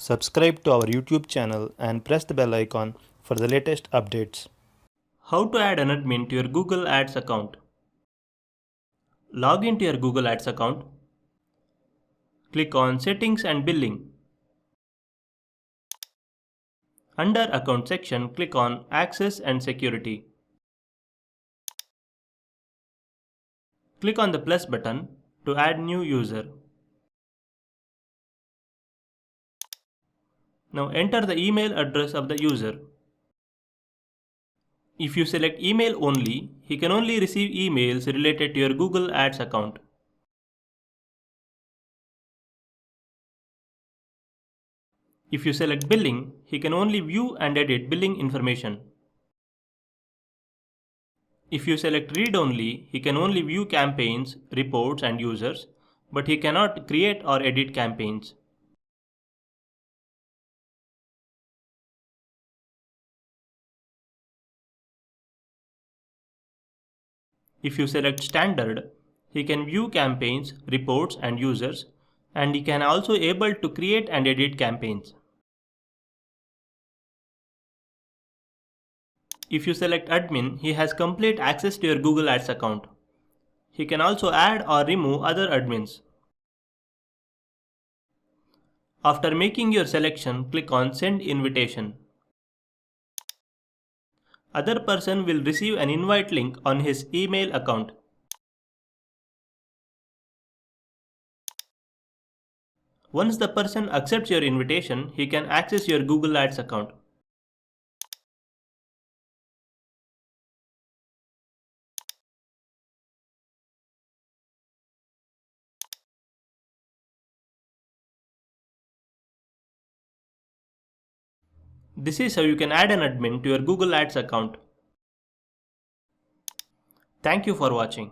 Subscribe to our YouTube channel and press the bell icon for the latest updates. How to add an admin to your Google Ads account. Log into your Google Ads account. Click on Settings and Billing. Under Account section, click on Access and Security. Click on the plus button to add new user. Now enter the email address of the user. If you select email only, he can only receive emails related to your Google Ads account. If you select billing, he can only view and edit billing information. If you select read only, he can only view campaigns, reports and users, but he cannot create or edit campaigns. If you select standard, he can view campaigns, reports and users, and he can also able to create and edit campaigns. If you select admin, he has complete access to your Google Ads account. He can also add or remove other admins. After making your selection, click on Send Invitation. Other person will receive an invite link on his email account. Once the person accepts your invitation, he can access your Google Ads account. This is how you can add an admin to your Google Ads account. Thank you for watching.